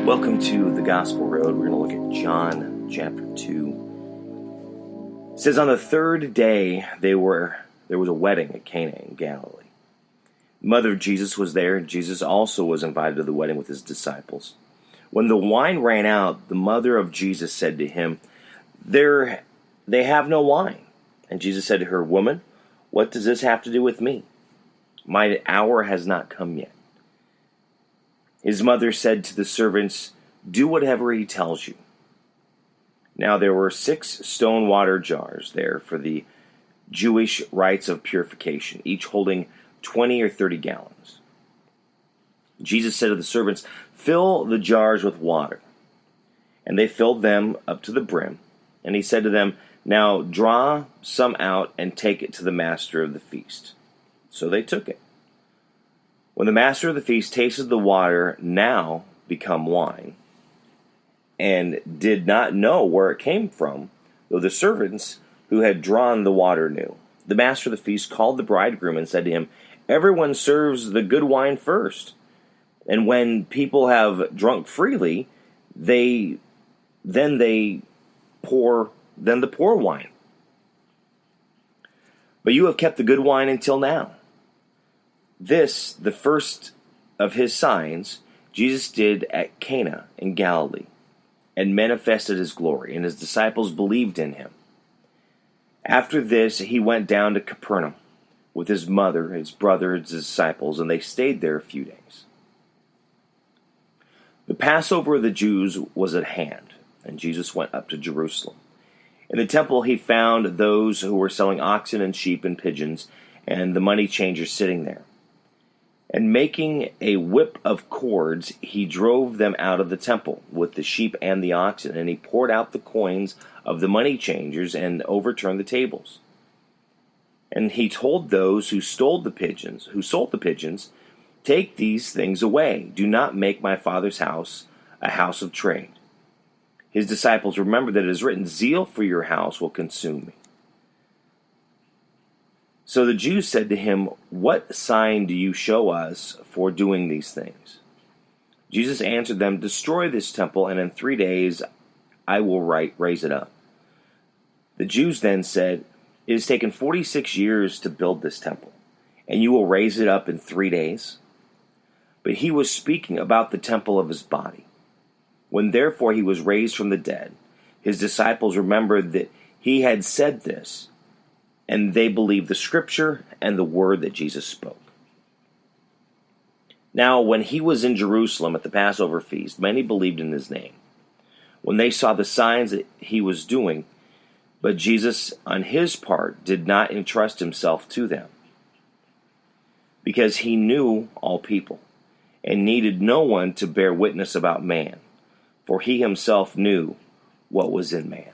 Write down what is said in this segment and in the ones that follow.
Welcome to the Gospel Road. We're going to look at John chapter 2. It says, on the third day there was a wedding at Cana in Galilee. The mother of Jesus was there. Jesus also was invited to the wedding with his disciples. When the wine ran out, the mother of Jesus said to him, They have no wine. And Jesus said to her, Woman, what does this have to do with me? My hour has not come yet. His mother said to the servants, Do whatever he tells you. Now there were 6 stone water jars there for the Jewish rites of purification, each holding 20 or 30 gallons. Jesus said to the servants, Fill the jars with water. And they filled them up to the brim. And he said to them, Now draw some out and take it to the master of the feast. So they took it. When the master of the feast tasted the water now become wine, and did not know where it came from, though the servants who had drawn the water knew, the master of the feast called the bridegroom and said to him, Everyone serves the good wine first, and when people have drunk freely, then the poor wine. But you have kept the good wine until now. This, the first of his signs, Jesus did at Cana in Galilee, and manifested his glory, and his disciples believed in him. After this, he went down to Capernaum with his mother, his brother, his disciples, and they stayed there a few days. The Passover of the Jews was at hand, and Jesus went up to Jerusalem. In the temple he found those who were selling oxen and sheep and pigeons, and the money changers sitting there. And making a whip of cords, he drove them out of the temple with the sheep and the oxen, and he poured out the coins of the money changers and overturned the tables. And he told those who sold the pigeons, Take these things away. Do not make my Father's house a house of trade. His disciples remembered that it is written, Zeal for your house will consume me. So the Jews said to him, What sign do you show us for doing these things? Jesus answered them, Destroy this temple, and in 3 days I will raise it up. The Jews then said, It has taken 46 years to build this temple, and you will raise it up in 3 days? But he was speaking about the temple of his body. When therefore he was raised from the dead, his disciples remembered that he had said this, and they believed the scripture and the word that Jesus spoke. Now, when he was in Jerusalem at the Passover feast, many believed in his name, when they saw the signs that he was doing. But Jesus, on his part, did not entrust himself to them, because he knew all people, and needed no one to bear witness about man, for he himself knew what was in man.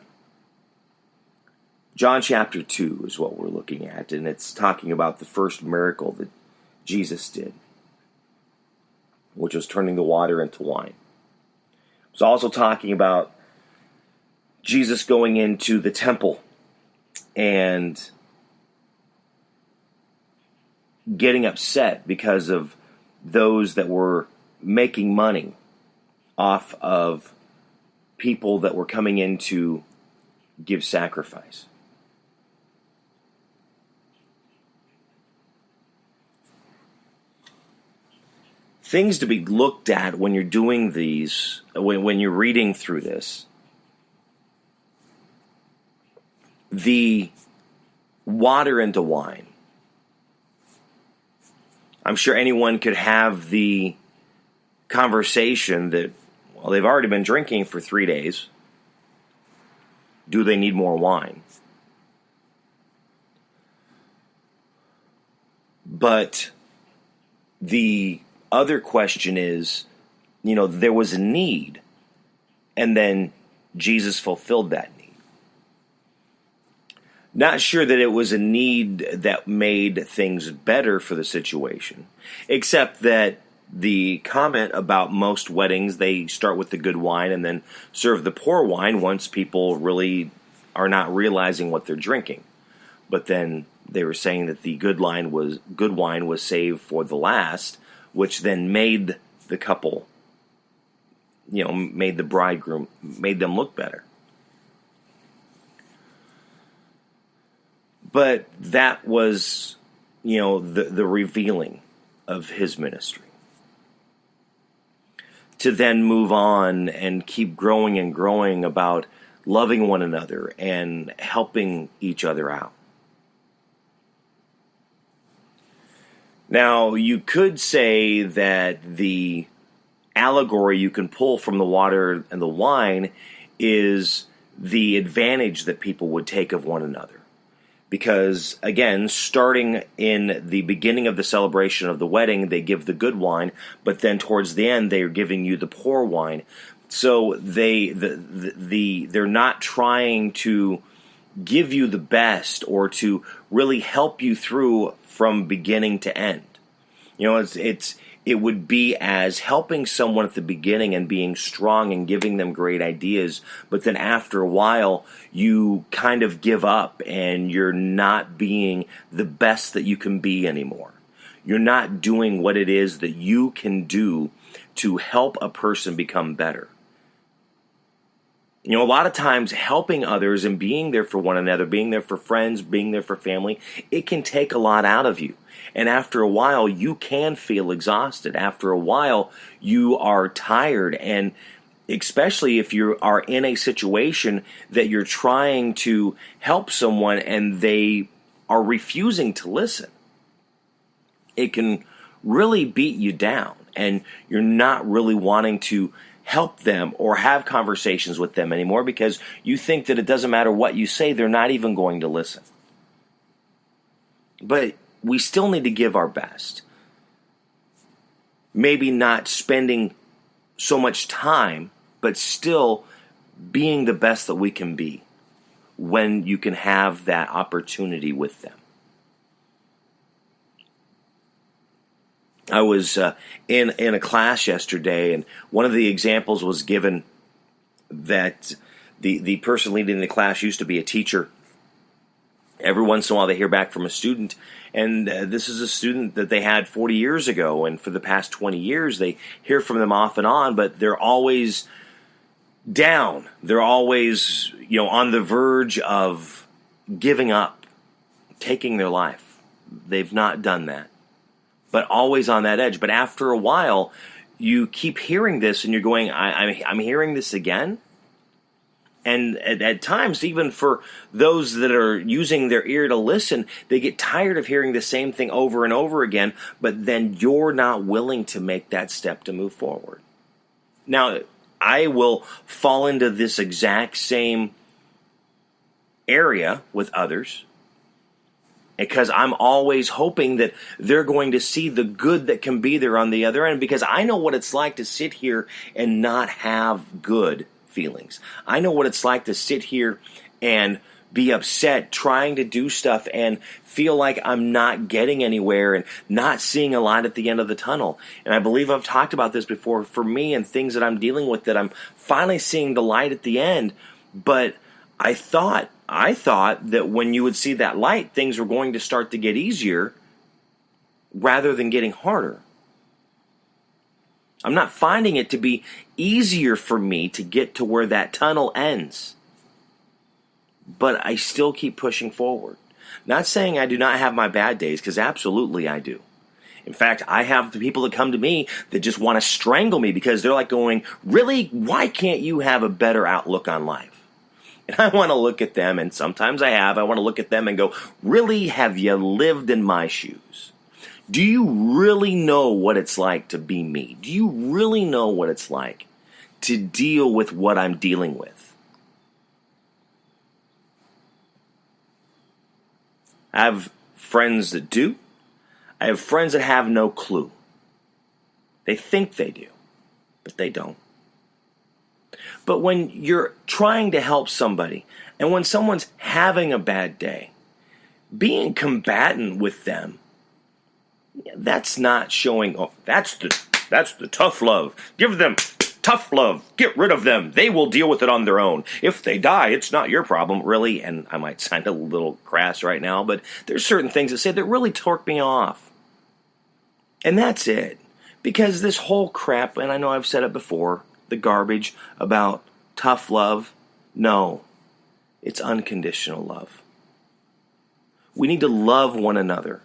John chapter 2 is what we're looking at, and it's talking about the first miracle that Jesus did, which was turning the water into wine. It's also talking about Jesus going into the temple and getting upset because of those that were making money off of people that were coming in to give sacrifice. Things to be looked at when you're doing these, when you're reading through this. The water into wine. I'm sure anyone could have the conversation that, well, they've already been drinking for 3 days. Do they need more wine? But the other question is, there was a need, and then Jesus fulfilled that need. Not sure that it was a need that made things better for the situation, except that the comment about most weddings, they start with the good wine and then serve the poor wine once people really are not realizing what they're drinking. But then they were saying that the good wine was saved for the last, which then made the couple made the bridegroom, made them look better. But that was, the revealing of his ministry. To then move on and keep growing and growing about loving one another and helping each other out. Now, you could say that the allegory you can pull from the water and the wine is the advantage that people would take of one another. Because, again, starting in the beginning of the celebration of the wedding, they give the good wine, but then towards the end, they are giving you the poor wine. So they're not trying to give you the best or to really help you through from beginning to end. It would be as helping someone at the beginning and being strong and giving them great ideas, but then after a while, you kind of give up and you're not being the best that you can be anymore. You're not doing what it is that you can do to help a person become better. A lot of times helping others and being there for one another, being there for friends, being there for family, it can take a lot out of you. And after a while, you can feel exhausted. After a while, you are tired. And especially if you are in a situation that you're trying to help someone and they are refusing to listen, it can really beat you down. And you're not really wanting to help them or have conversations with them anymore because you think that it doesn't matter what you say, they're not even going to listen. But we still need to give our best. Maybe not spending so much time, but still being the best that we can be when you can have that opportunity with them. I was in a class yesterday, and one of the examples was given that the person leading the class used to be a teacher. Every once in a while they hear back from a student, and this is a student that they had 40 years ago, and for the past 20 years they hear from them off and on, but they're always down. They're always, on the verge of giving up, taking their life. They've not done that, but always on that edge. But after a while, you keep hearing this, and you're going, I'm hearing this again? And at times, even for those that are using their ear to listen, they get tired of hearing the same thing over and over again, but then you're not willing to make that step to move forward. Now, I will fall into this exact same area with others because I'm always hoping that they're going to see the good that can be there on the other end, because I know what it's like to sit here and not have good feelings. I know what it's like to sit here and be upset trying to do stuff and feel like I'm not getting anywhere and not seeing a light at the end of the tunnel. And I believe I've talked about this before for me and things that I'm dealing with, that I'm finally seeing the light at the end. But I thought that when you would see that light, things were going to start to get easier rather than getting harder. I'm not finding it to be easier for me to get to where that tunnel ends. But I still keep pushing forward. Not saying I do not have my bad days, because absolutely I do. In fact, I have the people that come to me that just want to strangle me because they're like going, really? Why can't you have a better outlook on life? And I want to look at them, and sometimes I want to look at them and go, really, have you lived in my shoes? Do you really know what it's like to be me? Do you really know what it's like to deal with what I'm dealing with? I have friends that do. I have friends that have no clue. They think they do, but they don't. But when you're trying to help somebody, and when someone's having a bad day, being combatant with them, that's not showing, that's the tough love. Give them tough love. Get rid of them. They will deal with it on their own. If they die, it's not your problem, really. And I might sound a little crass right now, but there's certain things that say that really torque me off. And that's it. Because this whole crap, and I know I've said it before, the garbage about tough love. No, it's unconditional love. We need to love one another.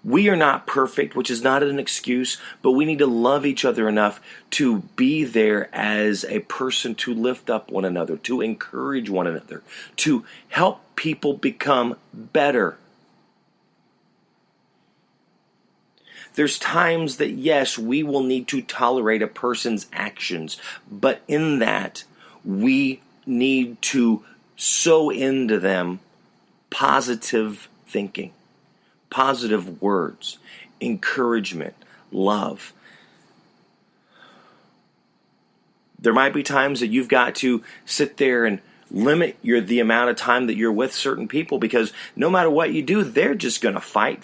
We are not perfect, which is not an excuse, but we need to love each other enough to be there as a person to lift up one another, to encourage one another, to help people become better. There's times that, yes, we will need to tolerate a person's actions, but in that, we need to sow into them positive thinking, positive words, encouragement, love. There might be times that you've got to sit there and limit the amount of time that you're with certain people, because no matter what you do, they're just going to fight,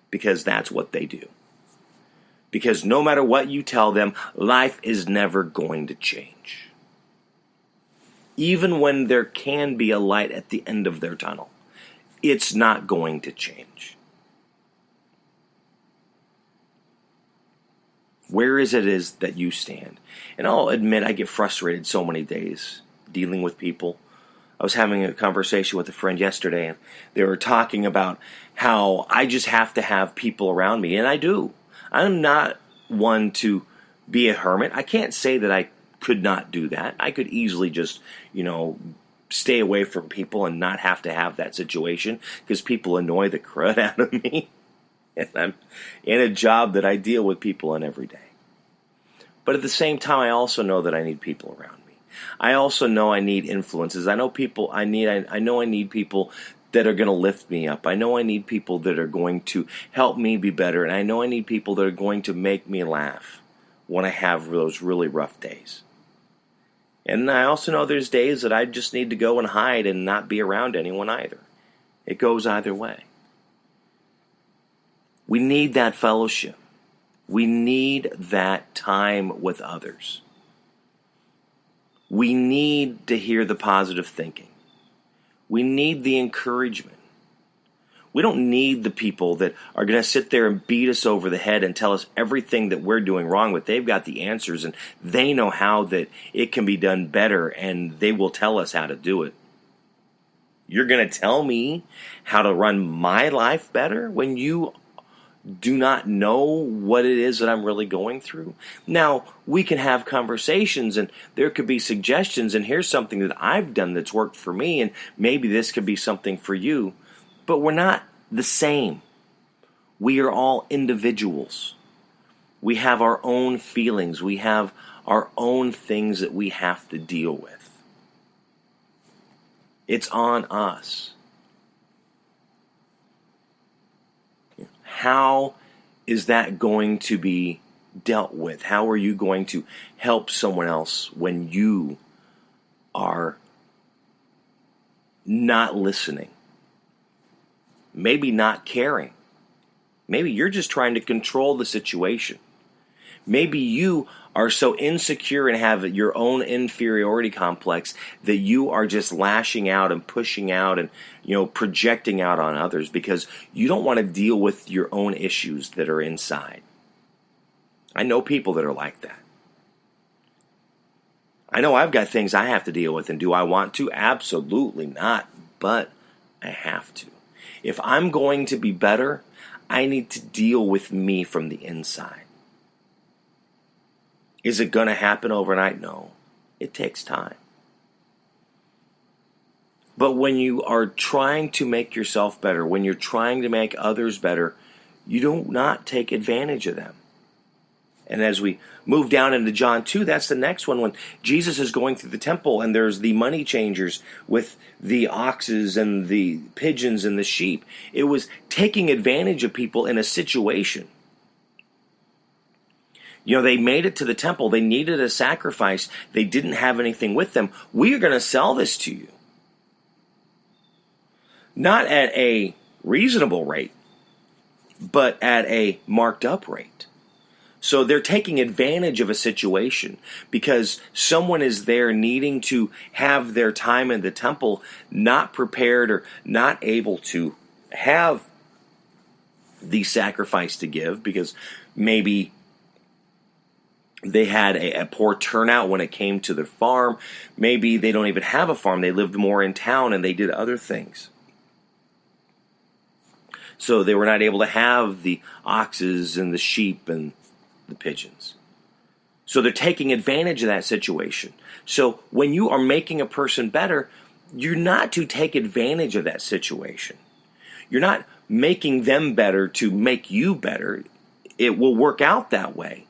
because that's what they do. Because no matter what you tell them, life is never going to change. Even when there can be a light at the end of their tunnel, it's not going to change. Where is it that you stand? And I'll admit, I get frustrated so many days dealing with people. I was having a conversation with a friend yesterday, and they were talking about how I just have to have people around me, and I do. I'm not one to be a hermit. I can't say that I could not do that. I could easily just, stay away from people and not have to have that situation, because people annoy the crud out of me. And I'm in a job that I deal with people in every day. But at the same time, I also know that I need people around me. I also know I need influences. I know I need people that are going to lift me up. I know I need people that are going to help me be better. And I know I need people that are going to make me laugh when I have those really rough days. And I also know there's days that I just need to go and hide and not be around anyone either. It goes either way. We need that fellowship. We need that time with others. We need to hear the positive thinking. We need the encouragement. We don't need the people that are going to sit there and beat us over the head and tell us everything that we're doing wrong, but they've got the answers and they know how that it can be done better, and they will tell us how to do it. You're going to tell me how to run my life better when you do not know what it is that I'm really going through? Now, we can have conversations and there could be suggestions, and here's something that I've done that's worked for me, and maybe this could be something for you. But we're not the same. We are all individuals. We have our own feelings. We have our own things that we have to deal with. It's on us. How is that going to be dealt with? How are you going to help someone else when you are not listening? Maybe not caring. Maybe you're just trying to control the situation. Maybe you are so insecure and have your own inferiority complex that you are just lashing out and pushing out and, projecting out on others because you don't want to deal with your own issues that are inside. I know people that are like that. I know I've got things I have to deal with, and do I want to? Absolutely not, but I have to. If I'm going to be better, I need to deal with me from the inside. Is it going to happen overnight? No. It takes time. But when you are trying to make yourself better, when you're trying to make others better, you do not take advantage of them. And as we move down into John 2, that's the next one, when Jesus is going through the temple and there's the money changers with the oxes and the pigeons and the sheep. It was taking advantage of people in a situation. They made it to the temple. They needed a sacrifice. They didn't have anything with them. We are going to sell this to you. Not at a reasonable rate, but at a marked up rate. So they're taking advantage of a situation because someone is there needing to have their time in the temple, not prepared or not able to have the sacrifice to give because maybe they had a poor turnout when it came to their farm. Maybe they don't even have a farm. They lived more in town and they did other things. So they were not able to have the oxes and the sheep and the pigeons. So they're taking advantage of that situation. So when you are making a person better, you're not to take advantage of that situation. You're not making them better to make you better. It will work out that way.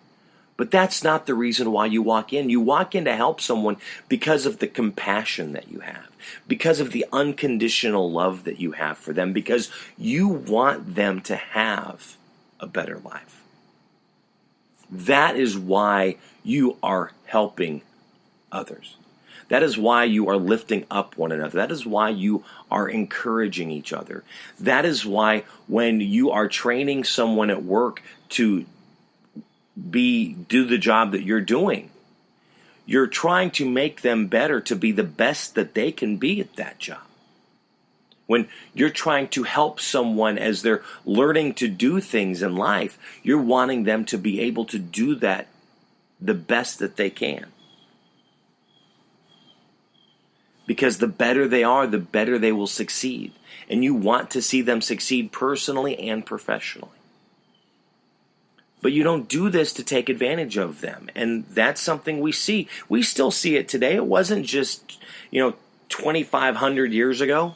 But that's not the reason why you walk in. You walk in to help someone because of the compassion that you have, because of the unconditional love that you have for them, because you want them to have a better life. That is why you are helping others. That is why you are lifting up one another. That is why you are encouraging each other. That is why when you are training someone at work to do the job that you're doing, you're trying to make them better to be the best that they can be at that job. When you're trying to help someone as they're learning to do things in life, you're wanting them to be able to do that the best that they can. Because the better they are, the better they will succeed. And you want to see them succeed personally and professionally. But you don't do this to take advantage of them. And that's something we see. We still see it today. It wasn't just, 2,500 years ago.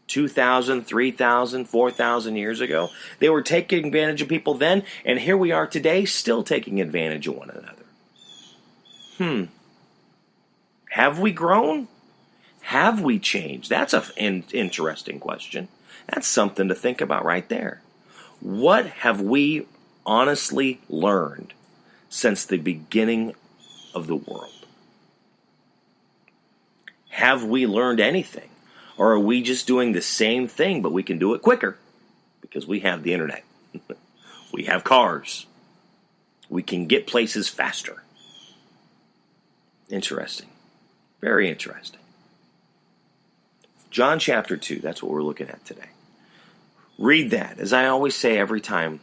2,000, 3,000, 4,000 years ago. They were taking advantage of people then, and here we are today still taking advantage of one another. Have we grown? Have we changed? That's an interesting question. That's something to think about right there. What have we honestly learned since the beginning of the world? Have we learned anything? Or are we just doing the same thing, but we can do it quicker? Because we have the internet. We have cars. We can get places faster. Interesting. Very interesting. John chapter 2, that's what we're looking at today. Read that, as I always say every time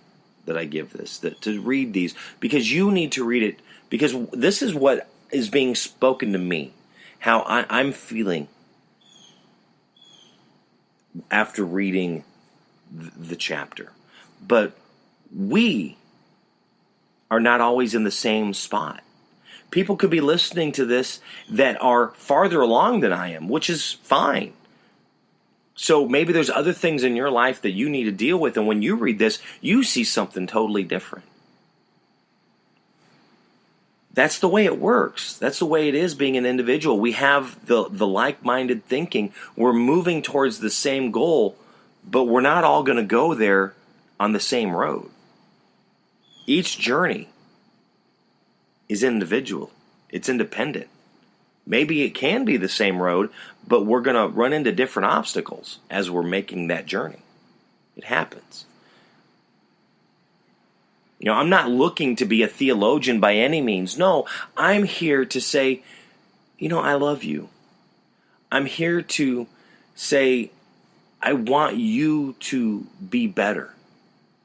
that I give this, to read these, because you need to read it, because this is what is being spoken to me, how I'm feeling after reading the chapter. But we are not always in the same spot. People could be listening to this that are farther along than I am, which is fine. So maybe there's other things in your life that you need to deal with, and when you read this, you see something totally different. That's the way it works. That's the way it is being an individual. We have the like-minded thinking. We're moving towards the same goal, but we're not all going to go there on the same road. Each journey is individual. It's independent. Maybe it can be the same road, but we're going to run into different obstacles as we're making that journey. It happens. I'm not looking to be a theologian by any means. No, I'm here to say, I love you. I'm here to say, I want you to be better,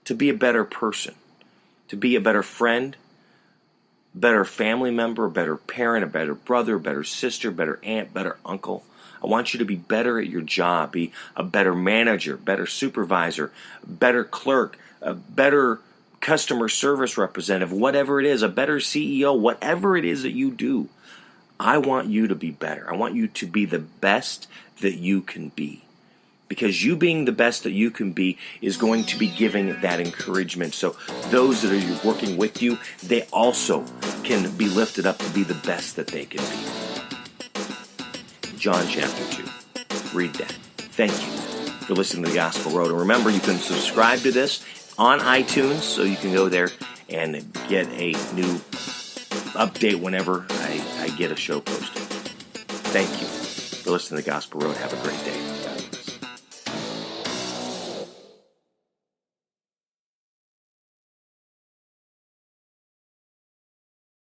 to be a better person, to be a better friend, better family member, a better parent, a better brother, a better sister, better aunt, better uncle. I want you to be better at your job, be a better manager, better supervisor, better clerk, a better customer service representative, whatever it is, a better CEO, whatever it is that you do. I want you to be better. I want you to be the best that you can be. Because you being the best that you can be is going to be giving that encouragement. So those that are working with you, they also can be lifted up to be the best that they can be. John chapter 2. Read that. Thank you for listening to the Gospel Road. And remember, you can subscribe to this on iTunes, so you can go there and get a new update whenever I get a show posted. Thank you for listening to the Gospel Road. Have a great day.